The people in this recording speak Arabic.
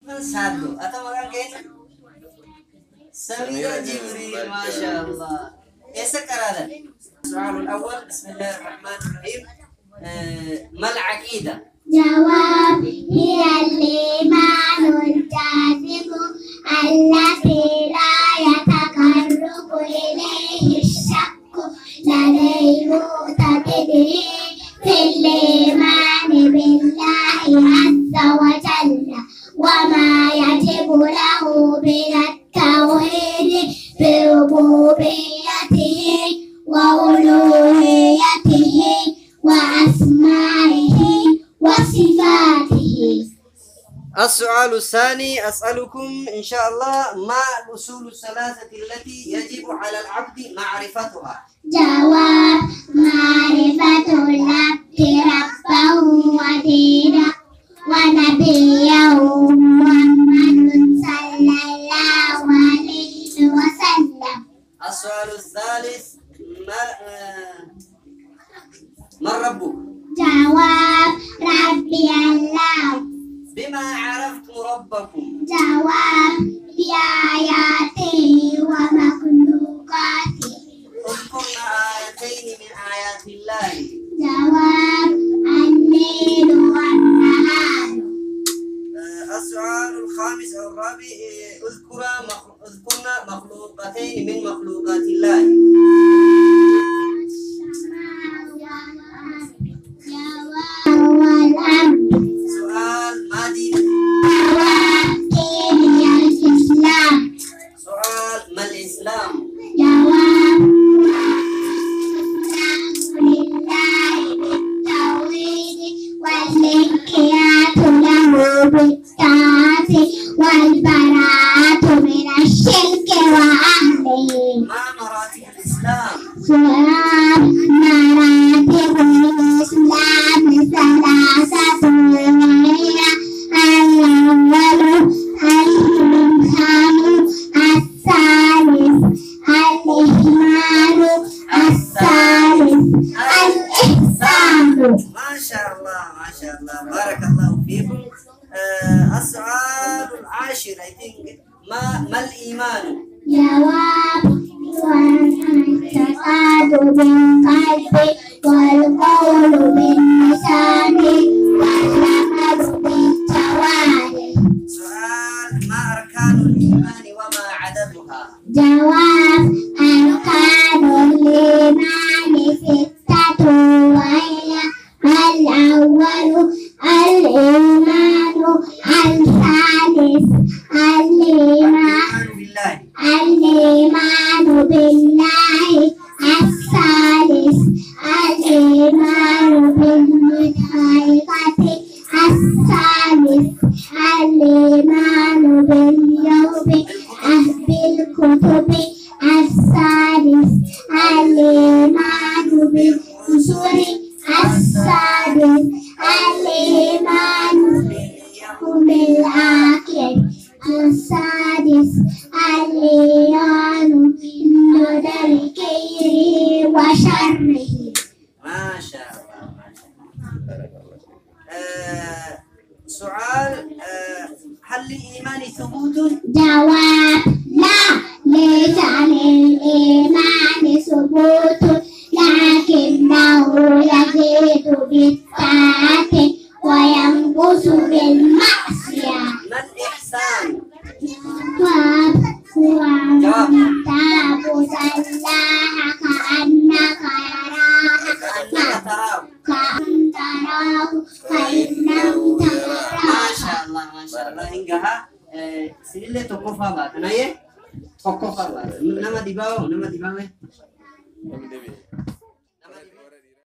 Satu atau makan kayak Samira Jibril, masya Allah. Sekarang soal awal, Bismillahirrahmanirrahim. Mal aqidah. Jawab hiya al-imanul jazimu allati la yatakarrubu ilayhi syakku ladai mu'taqidi fil imani billahi azza wa jalla wa ma yajibu lahu minat tauhid bi rububiyyatihi wa uluhiyyatihi wa asma'ihi وصفاته. السؤال الثاني أسألكم إن شاء الله ما الأصول الثلاثة التي يجب على العبد معرفتها؟ جواب معرفة العبد ربه ودينه ونبيه محمد صلى الله عليه وسلم. السؤال الثالث ما ربك؟ جواب ربي الله. بما عرفتم ربكم؟ جواب بآياته ومخلوقاته. اذكرنا آيتين من آيات الله. جواب الليل والنهار. السؤال الخامس أو الرابع اذكرنا مخلوقتين من مخلوقات الله. سؤال ما دين؟ الإسلام. سؤال ما الإسلام؟ جواب لله بالتوحيد والانقياد له بالطاعة والبراءة من الشرك وأهله. ما مراتب الإسلام؟ سؤال مراتب الإسلام ثلاثة وهي الأول الإيمان، الثالث الإيمان، الثالث الإحسان. ما شاء الله ما شاء الله، بارك الله فيكم. السؤال العاشر I think ما الإيمان؟ جواب والاعتقاد بالقلب والقول باللسان والعمل بالجوارح. سؤال ما أركان الإيمان وما عددها؟ جواب أركان الإيمان ستة وهي الأول الإيمان، الثالث الإيمان بالله، الثالث الإيمان بالملائكة، الثالث الإيمان باليوم بالكتب، الثالث الإيمان بالرسل، السادس الإيمان بالآخر، السادس الإيمان بالقدر خيره وشره. ما شاء الله ما شاء الله. سؤال هل للإيمان ثبوت؟ جواب لا، ليس للإيمان ثبوت لكنه يزيد بالطاعة وينقص بالمعصية. ما الإحسان؟ جواب هو أن تعبد الله كأنك يراك كأن تراه فإن لم تراه. ما شاء الله ما شاء الله. Hingga sini toko faba, kenapa ya? Toko faba. Nama di bawah.